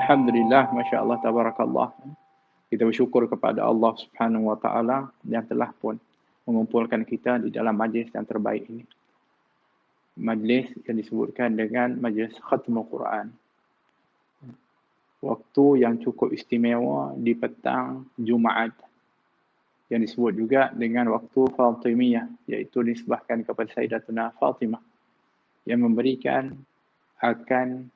Alhamdulillah, Masya Allah, Tabarakallah. Kita bersyukur kepada Allah Subhanahu Wa Taala yang telah pun mengumpulkan kita di dalam majlis yang terbaik ini. Majlis yang disebutkan dengan majlis Khatmul Quran. Waktu yang cukup istimewa di petang Jumaat. Yang disebut juga dengan waktu Fatimiyah, iaitu disebahkan kepada Sayyidatuna Fatimah. Yang memberikan akan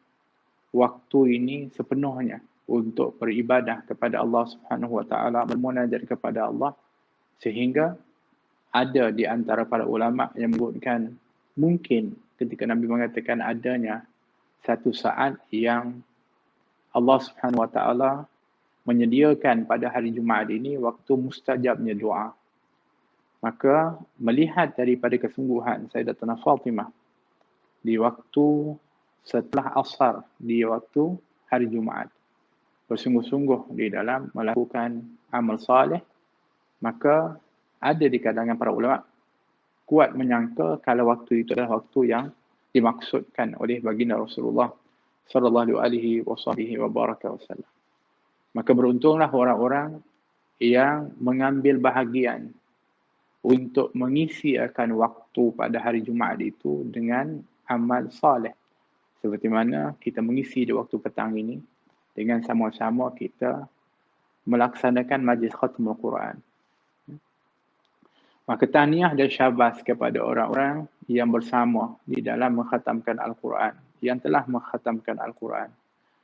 waktu ini sepenuhnya untuk beribadah kepada Allah Subhanahu Wa Taala, bermunajat kepada Allah, sehingga ada di antara para ulama yang menyebutkan mungkin ketika Nabi mengatakan adanya satu saat yang Allah Subhanahu Wa Taala menyediakan pada hari Jumaat ini waktu mustajabnya doa. Maka melihat daripada kesungguhan Sayyidatuna Fatimah di waktu setelah asar, di waktu hari Jumaat, bersungguh-sungguh di dalam melakukan amal saleh, maka ada di kalangan para ulama kuat menyangka kalau waktu itu adalah waktu yang dimaksudkan oleh baginda Rasulullah sallallahu alaihi wasallam. Maka beruntunglah orang-orang yang mengambil bahagian untuk mengisi akan waktu pada hari Jumaat itu dengan amal saleh. Seperti mana kita mengisi di waktu petang ini dengan sama-sama kita melaksanakan majlis khatmul Quran. Maka tahniah dan syabas kepada orang-orang yang bersama di dalam mengkhatamkan Al-Quran, yang telah mengkhatamkan Al-Quran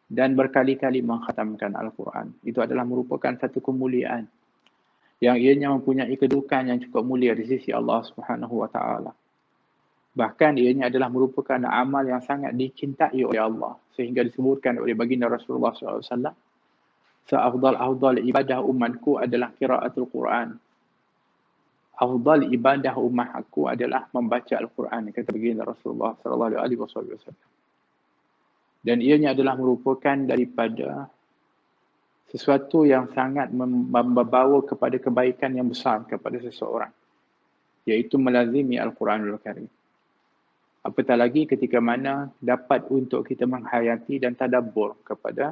dan berkali-kali mengkhatamkan Al-Quran. Itu adalah merupakan satu kemuliaan yang ianya mempunyai kedudukan yang cukup mulia di sisi Allah Subhanahu Wa Taala. Bahkan ianya adalah merupakan amal yang sangat dicintai oleh Allah, sehingga disebutkan oleh baginda Rasulullah SAW, seafdal ibadah umatku adalah qiraatul Quran. Afdal ibadah umat aku adalah membaca Al-Quran, kata baginda Rasulullah SAW. Dan ianya adalah merupakan daripada sesuatu yang sangat membawa kepada kebaikan yang besar kepada seseorang, iaitu melazimi Al-Quranul Karim. Apatah lagi ketika mana dapat untuk kita menghayati dan tadabbur kepada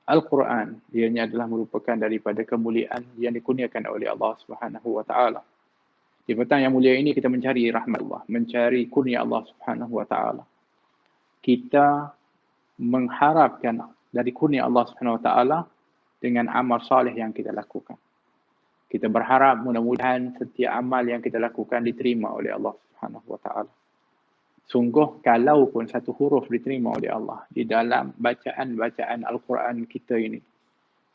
Al-Quran. Ianya adalah merupakan daripada kemuliaan yang dikurniakan oleh Allah Subhanahu Wa Taala. Di petang yang mulia ini kita mencari rahmat Allah, mencari kurnia Allah Subhanahu Wa Taala. Kita mengharapkan dari kurnia Allah Subhanahu Wa Taala dengan amal soleh yang kita lakukan. Kita berharap mudah-mudahan setiap amal yang kita lakukan diterima oleh Allah Subhanahu Wa Taala. Sungguh kalau pun satu huruf diterima oleh Allah di dalam bacaan Al-Quran kita ini,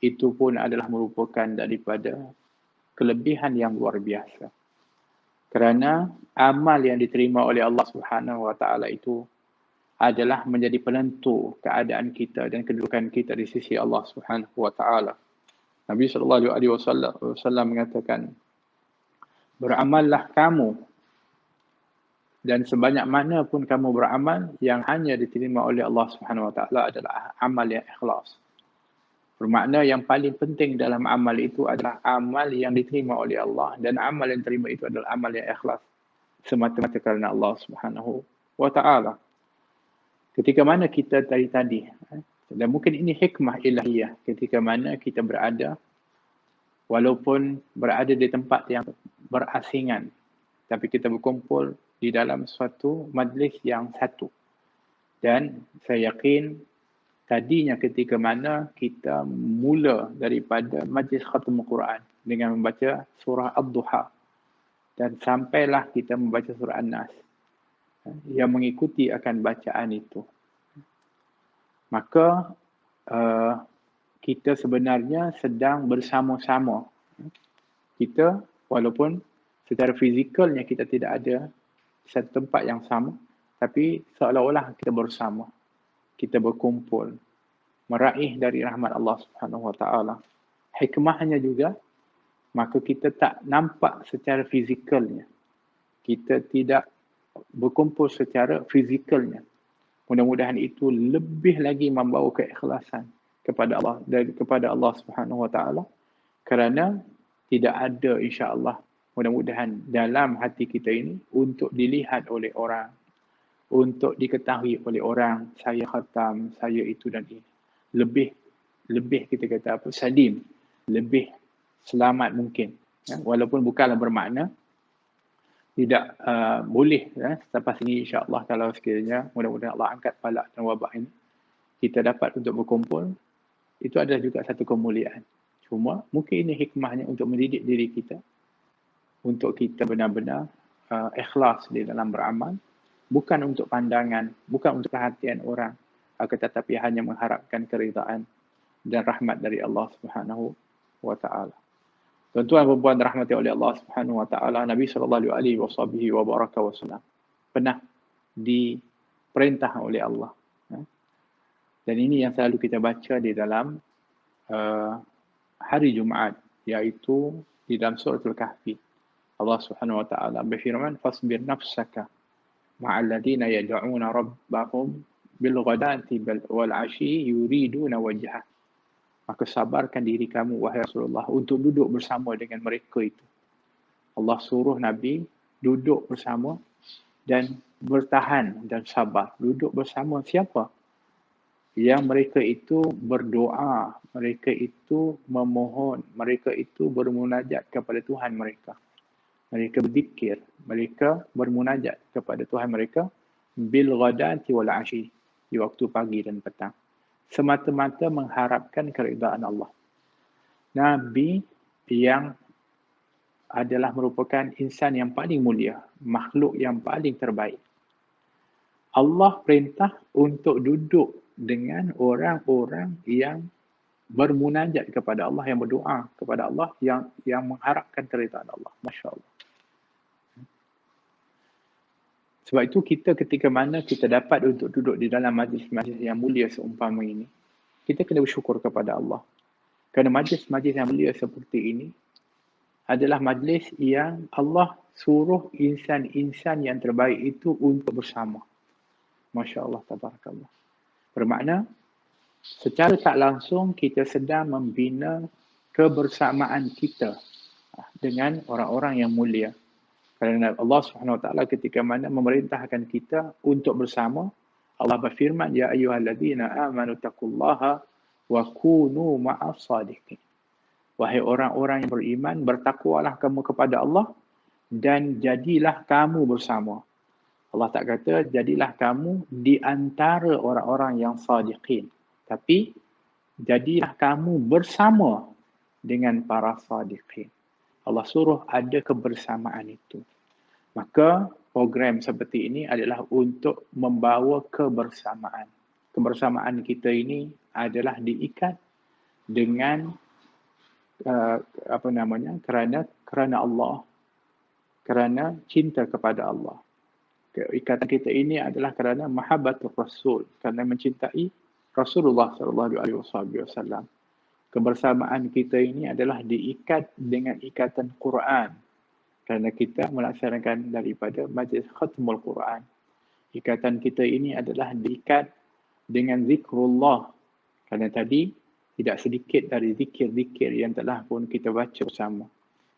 itu pun adalah merupakan daripada kelebihan yang luar biasa. Kerana amal yang diterima oleh Allah Subhanahu Wa Taala itu adalah menjadi penentu keadaan kita dan kedudukan kita di sisi Allah Subhanahu Wa Taala. Nabi sallallahu alaihi wasallam mengatakan, beramallah kamu dan sebanyak mana pun kamu beramal, yang hanya diterima oleh Allah Subhanahu Wa Taala adalah amal yang ikhlas. Bermakna yang paling penting dalam amal itu adalah amal yang diterima oleh Allah, dan amal yang diterima itu adalah amal yang ikhlas semata-mata kerana Allah Subhanahu Wa Taala. Ketika mana kita tadi, dan mungkin ini hikmah ilahiyah, ketika mana kita berada, walaupun berada di tempat yang berasingan, tapi kita berkumpul di dalam suatu majlis yang satu. Dan saya yakin tadinya ketika mana kita mula daripada majlis khatam Al-Quran dengan membaca surah Ad-Duha, dan sampailah kita membaca surah An-Nas, yang mengikuti akan bacaan itu, maka kita sebenarnya sedang bersama-sama. Kita walaupun secara fizikalnya kita tidak ada satu tempat yang sama, tapi seolah-olah kita bersama, kita berkumpul, meraih dari rahmat Allah Subhanahu Wa Taala. Hikmahnya juga, maka kita tak nampak secara fizikalnya, kita tidak berkumpul secara fizikalnya. Mudah-mudahan itu lebih lagi membawa keikhlasan kepada Allah, dan kepada Allah Subhanahu Wa Taala, kerana tidak ada, insya-Allah, mudah-mudahan dalam hati kita ini untuk dilihat oleh orang, untuk diketahui oleh orang, saya khatam, saya itu dan ini. lebih kita kata apa, salim, lebih selamat mungkin. Walaupun bukanlah bermakna tidak boleh selepas ini insya-Allah kalau sekiranya mudah-mudahan Allah angkat balak dan wabak ini kita dapat untuk berkumpul, itu adalah juga satu kemuliaan. Cuma mungkin ini hikmahnya untuk mendidik diri kita untuk kita benar-benar ikhlas di dalam beramal, bukan untuk pandangan, bukan untuk perhatian orang, akan tetapi hanya mengharapkan keridaan dan rahmat dari Allah Subhanahu wa taala. Tuan-tuan dan puan dirahmati oleh Allah Subhanahu wa taala, Nabi sallallahu alaihi wasallam pernah diperintah oleh Allah. Dan ini yang selalu kita baca di dalam hari Jumaat, iaitu di dalam suratul Kahfi. Allah Subhanahu wa taala berfirman, "Fasbir nafsaka ma'al ladina yad'una rabbahum bil ghadati wal 'ashyi yuriduna wajhah." Maka sabarkan diri kamu, wahai Rasulullah, untuk duduk bersama dengan mereka itu. Allah suruh Nabi duduk bersama dan bertahan dan sabar. Duduk bersama siapa? Yang mereka itu berdoa, mereka itu memohon, mereka itu bermunajat kepada Tuhan mereka. Mereka berzikir, mereka bermunajat kepada Tuhan mereka bil ghadati wal 'ashyi, di waktu pagi dan petang. Semata-mata mengharapkan keridaan Allah. Nabi yang adalah merupakan insan yang paling mulia, makhluk yang paling terbaik. Allah perintah untuk duduk dengan orang-orang yang bermunajat kepada Allah, yang berdoa kepada Allah, yang mengharapkan keridaan Allah. Masya Allah. Sebab itu kita ketika mana kita dapat untuk duduk di dalam majlis-majlis yang mulia seumpama ini, kita kena bersyukur kepada Allah. Kerana majlis-majlis yang mulia seperti ini adalah majlis yang Allah suruh insan-insan yang terbaik itu untuk bersama. Masya Allah, tabarakallah. Bermakna, secara tak langsung kita sedang membina kebersamaan kita dengan orang-orang yang mulia. Kerana Allah SWT ketika mana memerintahkan kita untuk bersama, Allah berfirman, "Ya ayyuhalladzina amanu taqullaha wa kunu ma'as sadiqin." Wahai orang-orang yang beriman, bertakwalah kamu kepada Allah dan jadilah kamu bersama. Allah tak kata jadilah kamu di antara orang-orang yang sadiqin, tapi jadilah kamu bersama dengan para sadiqin. Allah suruh ada kebersamaan itu. Maka program seperti ini adalah untuk membawa kebersamaan. Kebersamaan kita ini adalah diikat dengan kerana Allah, kerana cinta kepada Allah. Ikatan kita ini adalah kerana mahabbatur Rasul, kerana mencintai Rasulullah sallallahu alaihi wasallam. Kebersamaan kita ini adalah diikat dengan ikatan Quran, kerana kita melaksanakan daripada majlis khatmul Quran. Ikatan kita ini adalah diikat dengan zikrullah, kerana tadi tidak sedikit dari zikir-zikir yang telah pun kita baca bersama.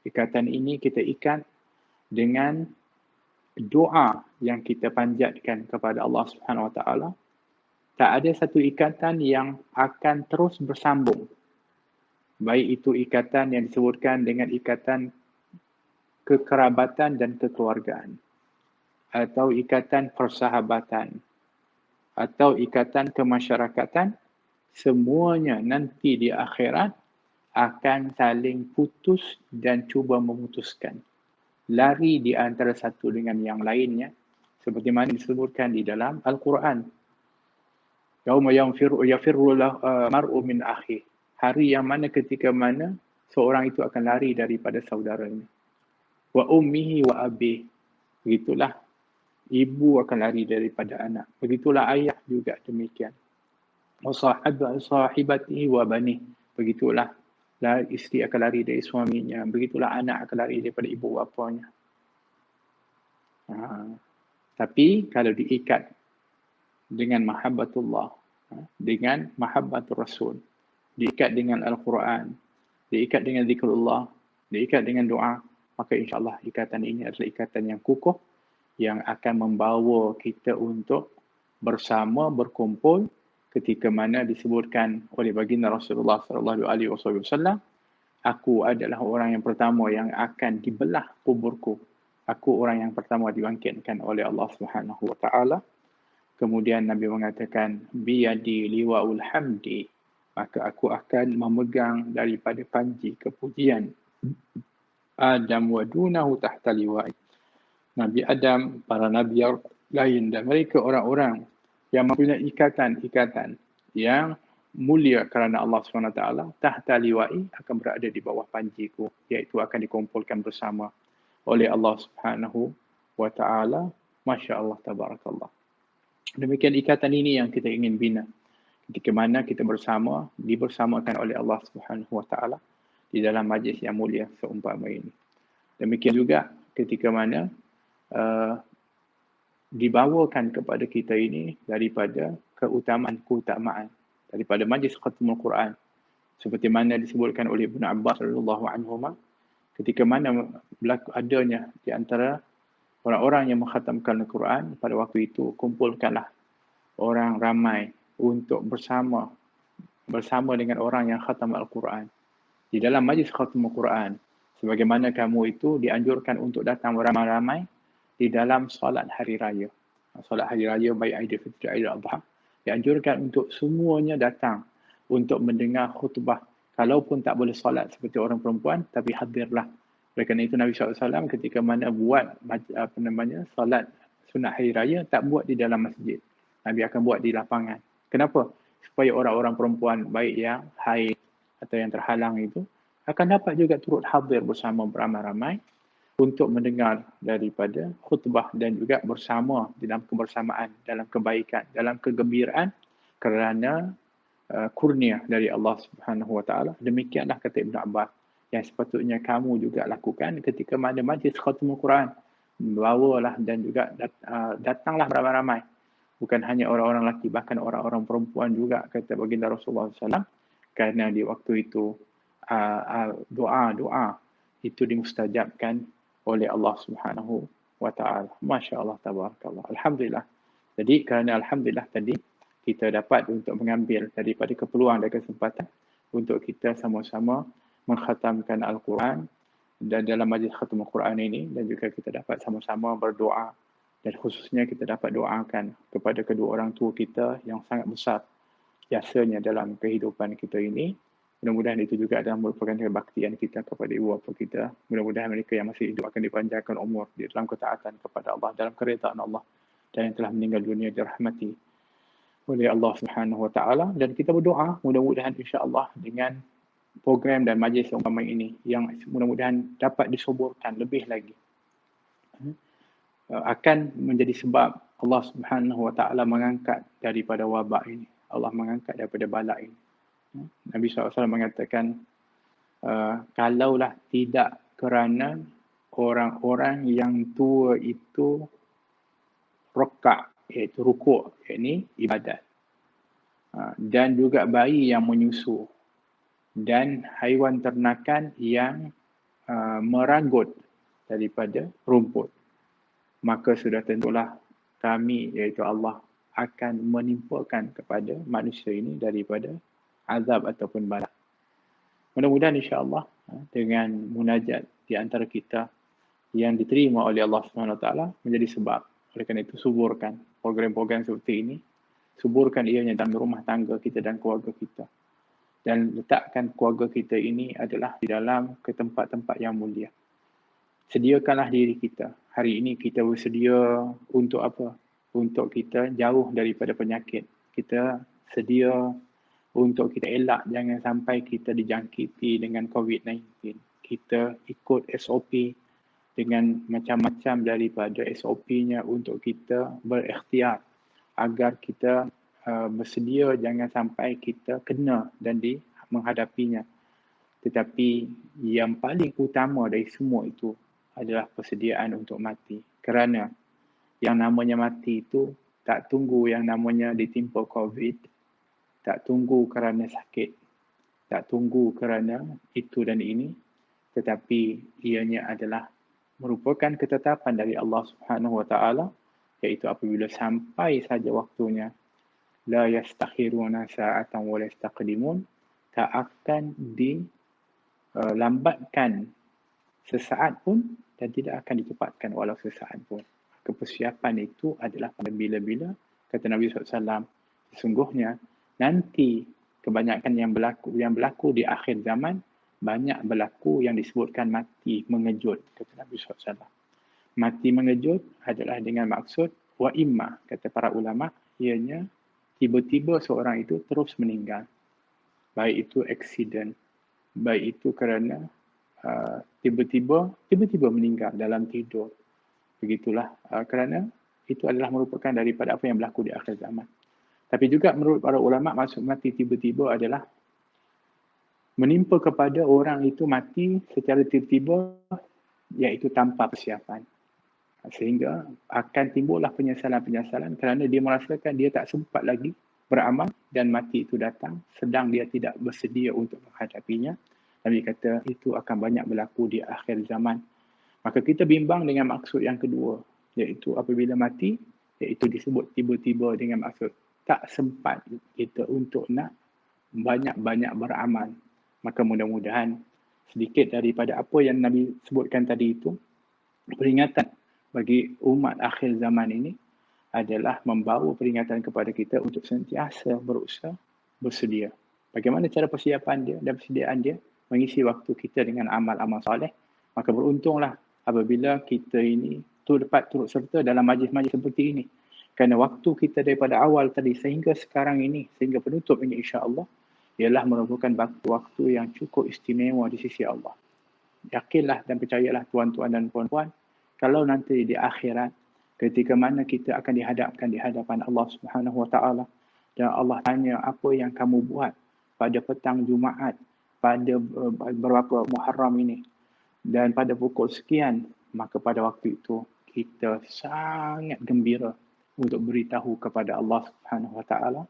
Ikatan ini kita ikat dengan doa yang kita panjatkan kepada Allah Subhanahu Wa Taala. Tak ada satu ikatan yang akan terus bersambung. Baik itu ikatan yang disebutkan dengan ikatan kekerabatan dan kekeluargaan, atau ikatan persahabatan, atau ikatan kemasyarakatan, semuanya nanti di akhirat akan saling putus dan cuba memutuskan. Lari di antara satu dengan yang lainnya, seperti mana disebutkan di dalam Al-Quran. Yauma yafirru mar'u min akhi. Hari yang mana ketika mana seorang itu akan lari daripada saudaranya. Wa ummihi wa abih. Begitulah ibu akan lari daripada anak. Begitulah ayah juga demikian. Wa sahibatihi wa banih. Begitulah isteri akan lari dari suaminya. Begitulah anak akan lari daripada ibu bapanya. Tapi kalau diikat dengan mahabbatullah, dengan mahabbatul Rasul, diikat dengan Al-Quran, diikat dengan zikrullah, diikat dengan doa, maka insyaAllah ikatan ini adalah ikatan yang kukuh yang akan membawa kita untuk bersama, berkumpul ketika mana disebutkan oleh baginda Rasulullah sallallahu alaihi wasallam, aku adalah orang yang pertama yang akan dibelah kuburku. Aku orang yang pertama dibangkitkan oleh Allah Subhanahu wa taala. Kemudian Nabi mengatakan, biyadi liwa'ul hamdi, maka aku akan memegang daripada panji kepujian Adam wa dunahu tahta liwa'i. Nabi Adam, para nabi yang lain, dan mereka orang-orang yang mempunyai ikatan-ikatan yang mulia kerana Allah SWT, tahta liwa'i, akan berada di bawah panjiku, iaitu akan dikumpulkan bersama oleh Allah Subhanahu wa taala. Masya Allah, tabarakallah. Demikian ikatan ini yang kita ingin bina. Ketika mana kita bersama, dibersamakan oleh Allah Subhanahu wa taala di dalam majlis yang mulia seumpama ini. Demikian juga ketika mana dibawakan kepada kita ini daripada keutamaan daripada majlis khatamul Quran, seperti mana disebutkan oleh Ibn Abbas radhiyallahu anhuma, ketika mana berlaku adanya di antara orang-orang yang mengkhatamkan Al-Quran pada waktu itu, kumpulkanlah orang ramai untuk bersama dengan orang yang khatam Al-Quran di dalam majlis khatam Al-Quran, sebagaimana kamu itu dianjurkan untuk datang beramai-ramai di dalam solat hari raya. Solat hari raya baik Aidilfitri, Aidiladha, dianjurkan untuk semuanya datang untuk mendengar khutbah. Kalaupun tak boleh solat seperti orang perempuan, tapi hadirlah. Oleh kerana itu Nabi SAW ketika mana buat solat sunat hari raya, tak buat di dalam masjid. Nabi akan buat di lapangan. Kenapa? Supaya orang-orang perempuan baik yang haid atau yang terhalang itu akan dapat juga turut hadir bersama beramai-ramai untuk mendengar daripada khutbah dan juga bersama dalam kebersamaan, dalam kebaikan, dalam kegembiraan kerana kurnia dari Allah Subhanahu wa taala. Demikianlah kata Ibn Abbas yang sepatutnya kamu juga lakukan ketika mana majlis khatamul Quran. Bawalah dan juga datanglah beramai-ramai. Bukan hanya orang-orang lelaki, bahkan orang-orang perempuan juga, kata baginda Rasulullah SAW. Kerana di waktu itu doa-doa itu dimustajabkan oleh Allah Subhanahu wa taala. Masya Allah, tabarakallah. Alhamdulillah. Jadi kerana alhamdulillah tadi kita dapat untuk mengambil daripada keperluan dan kesempatan untuk kita sama-sama mengkhatamkan Al-Quran dan dalam majlis khatam Al-Quran ini, dan juga kita dapat sama-sama berdoa, dan khususnya kita dapat doakan kepada kedua orang tua kita yang sangat besar jasanya dalam kehidupan kita ini. Mudah-mudahan itu juga adalah merupakan kebaktian kita kepada ibu bapa kita. Mudah-mudahan mereka yang masih hidup akan dipanjangkan umur di dalam ketaatan kepada Allah, dalam keredaan Allah, dan yang telah meninggal dunia dirahmati oleh Allah Subhanahu wa taala. Dan kita berdoa mudah-mudahan insya-Allah dengan program dan majlis umpama ini yang mudah-mudahan dapat disuburkan lebih lagi, akan menjadi sebab Allah Subhanahu wa taala mengangkat daripada wabak ini. Allah mengangkat daripada bala ini. Nabi SAW mengatakan, kalaulah tidak kerana orang-orang yang tua itu rokak, iaitu rukuk, iaitu ibadat, dan juga bayi yang menyusu, dan haiwan ternakan yang meranggut daripada rumput, maka sudah tentulah kami, iaitu Allah, akan menimpakan kepada manusia ini daripada azab ataupun bala. Mudah-mudahan insya-Allah dengan munajat di antara kita yang diterima oleh Allah SWT menjadi sebab. Oleh kerana itu suburkan program-program seperti ini, suburkan ianya dalam rumah tangga kita dan keluarga kita, dan letakkan keluarga kita ini adalah di dalam ke tempat-tempat yang mulia. Sediakanlah diri kita. Hari ini kita bersedia untuk apa? Untuk kita jauh daripada penyakit. Kita sedia untuk kita elak jangan sampai kita dijangkiti dengan COVID-19. Kita ikut SOP dengan macam-macam daripada SOP-nya untuk kita berikhtiar agar kita bersedia jangan sampai kita kena dan menghadapinya. Tetapi yang paling utama dari semua itu adalah persediaan untuk mati. Kerana yang namanya mati itu tak tunggu yang namanya ditimpa COVID, tak tunggu kerana sakit, tak tunggu kerana itu dan ini, tetapi ianya adalah merupakan ketetapan dari Allah Subhanahu wa taala, iaitu apabila sampai saja waktunya, la yastakhiruna sa'atan wa la yastaqdimun, tak akan dilambatkan sesaat pun dan tidak akan dicepatkan walau sesaat pun. Kepersiapan itu adalah pada bila-bila, kata Nabi SAW, sesungguhnya nanti kebanyakan yang berlaku di akhir zaman, banyak berlaku yang disebutkan mati mengejut, kata Nabi SAW. Mati mengejut adalah dengan maksud wa imma, kata para ulama, ianya tiba-tiba seorang itu terus meninggal. Baik itu aksiden, baik itu kerana tiba-tiba meninggal dalam tidur. Begitulah, kerana itu adalah merupakan daripada apa yang berlaku di akhir zaman. Tapi juga menurut para ulama, maksud mati tiba-tiba adalah menimpa kepada orang itu mati secara tiba-tiba, iaitu tanpa persiapan. Sehingga akan timbullah penyesalan-penyesalan kerana dia merasakan dia tak sempat lagi beramal dan mati itu datang sedang dia tidak bersedia untuk menghadapinya. Nabi kata itu akan banyak berlaku di akhir zaman. Maka kita bimbang dengan maksud yang kedua, iaitu apabila mati, iaitu disebut tiba-tiba dengan maksud tak sempat kita untuk nak banyak-banyak beramal. Maka mudah-mudahan sedikit daripada apa yang Nabi sebutkan tadi itu, peringatan bagi umat akhir zaman ini adalah membawa peringatan kepada kita untuk sentiasa berusaha bersedia. Bagaimana cara persiapan dia dan persediaan dia? Mengisi waktu kita dengan amal-amal soleh. Maka beruntunglah apabila kita ini dapat turut serta dalam majlis-majlis seperti ini. Kerana waktu kita daripada awal tadi sehingga sekarang ini, sehingga penutup ini insya-Allah, ialah merupakan waktu yang cukup istimewa di sisi Allah. Yakinlah dan percayalah tuan-tuan dan puan-puan, kalau nanti di akhirat, ketika mana kita akan dihadapkan di hadapan Allah Subhanahu Wa Taala dan Allah tanya apa yang kamu buat pada petang Jumaat, pada berapa Muharram ini dan pada pukul sekian, maka pada waktu itu kita sangat gembira untuk beritahu kepada Allah Subhanahu Wa Taala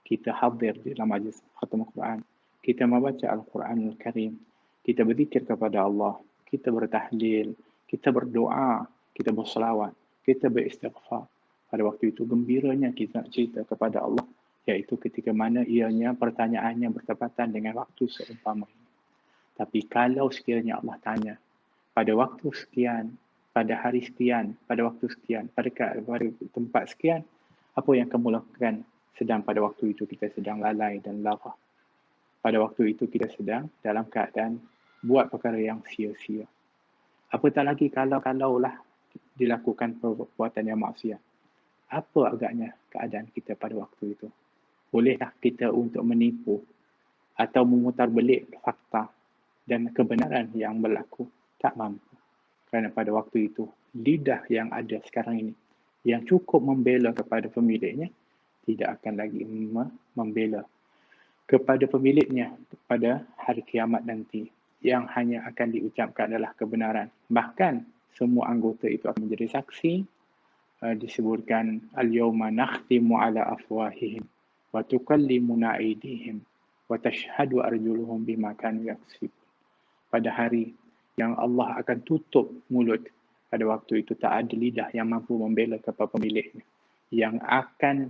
kita hadir di dalam majlis khatam Al-Quran, kita membaca Al-Quranul Karim, kita berzikir kepada Allah, kita bertahlil, kita berdoa, kita berselawat, kita beristighfar. Pada waktu itu gembiranya kita cerita kepada Allah, iaitu ketika mana ianya pertanyaannya bertepatan dengan waktu seumpama ini. Tapi kalau sekiranya Allah tanya, pada waktu sekian, pada hari sekian, pada waktu sekian, pada tempat sekian, apa yang kamu lakukan? Sedang pada waktu itu kita sedang lalai dan lara. Pada waktu itu kita sedang dalam keadaan buat perkara yang sia-sia. Apatah lagi kalau-kalaulah dilakukan perbuatan yang maksiat. Apa agaknya keadaan kita pada waktu itu? Bolehkah kita untuk menipu atau memutar belik fakta dan kebenaran yang berlaku? Tak mampu. Kerana pada waktu itu, lidah yang ada sekarang ini, yang cukup membela kepada pemiliknya, tidak akan lagi membela kepada pemiliknya pada hari kiamat nanti. Yang hanya akan diucapkan adalah kebenaran. Bahkan semua anggota itu akan menjadi saksi. Disebutkan al-yawma nakhtimu ala afwahihim wa tukallimuna aydihim wa tashhadu arjuluhum bima kanu yaksibun. Pada hari yang Allah akan tutup mulut, pada waktu itu tak ada lidah yang mampu membela kepada pemiliknya, yang akan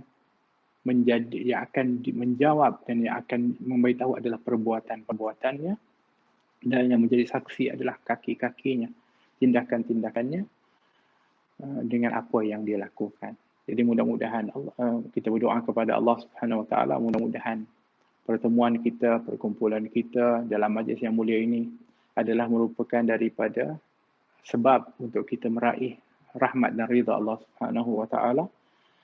menjawab dan yang akan memberitahu adalah perbuatan-perbuatannya, dan yang menjadi saksi adalah kaki-kakinya, tindakan-tindakannya dengan apa yang dia lakukan. Jadi mudah-mudahan kita berdoa kepada Allah Subhanahu Wa Taala, mudah-mudahan pertemuan kita, perkumpulan kita dalam majlis yang mulia ini adalah merupakan daripada sebab untuk kita meraih rahmat dan ridha Allah Subhanahu Wa Taala.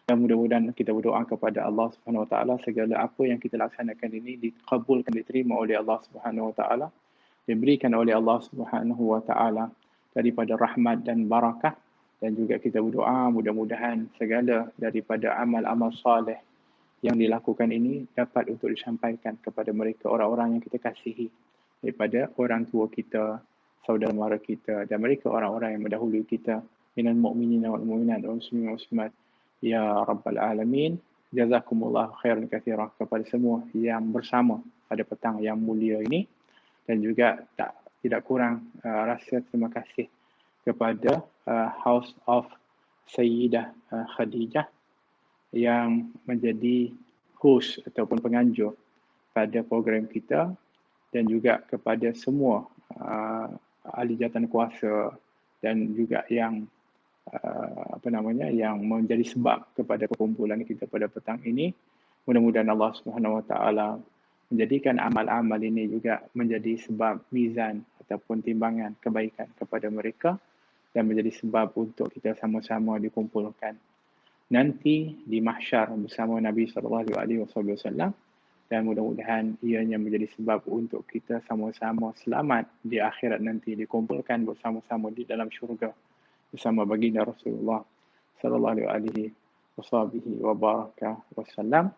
Dan mudah-mudahan kita berdoa kepada Allah Subhanahu Wa Taala segala apa yang kita laksanakan ini dikabulkan, diterima oleh Allah Subhanahu Wa Taala, diberikan oleh Allah Subhanahu Wa Taala daripada rahmat dan barakah. Dan juga kita berdoa mudah-mudahan segala daripada amal-amal soleh yang dilakukan ini dapat untuk disampaikan kepada mereka orang-orang yang kita kasihi, daripada orang tua kita, saudara mara kita, dan mereka orang-orang yang mendahului kita, minal mu'minin wal mu'minat wal muslimin wal muslimat, ya rabbal alamin. Jazakumullah khairan katsira kepada semua yang bersama pada petang yang mulia ini, dan juga tidak kurang rasa terima kasih kepada House of Sayyidah Khadijah yang menjadi host ataupun penganjur pada program kita dan juga kepada semua ahli jawatan kuasa dan juga yang yang menjadi sebab kepada perkumpulan kita pada petang ini. Mudah-mudahan Allah Subhanahu Wa Taala menjadikan amal-amal ini juga menjadi sebab mizan ataupun timbangan kebaikan kepada mereka dan menjadi sebab untuk kita sama-sama dikumpulkan nanti di mahsyar bersama Nabi sallallahu alaihi wasallam, dan mudah-mudahan ianya menjadi sebab untuk kita sama-sama selamat di akhirat nanti, dikumpulkan bersama-sama di dalam syurga bersama baginda Rasulullah sallallahu alaihi wasallam.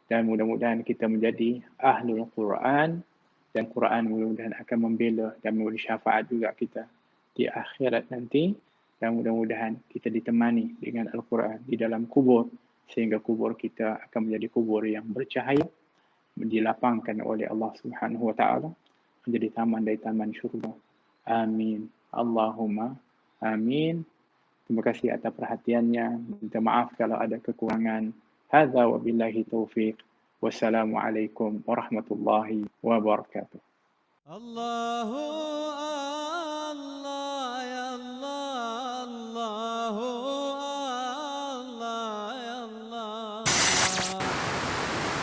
Dan mudah-mudahan kita menjadi ahlul Quran, dan Quran mudah-mudahan akan membela dan memberi syafaat juga kita di akhirat nanti, dan mudah-mudahan kita ditemani dengan Al-Quran di dalam kubur sehingga kubur kita akan menjadi kubur yang bercahaya, dilapangkan oleh Allah Subhanahu Wa Taala menjadi taman dari taman syurga. Amin. Allahumma amin. Terima kasih atas perhatiannya. Minta maaf kalau ada kekurangan. Hadza wa billahi taufiq. Wassalamualaikum warahmatullahi wabarakatuh. الله الله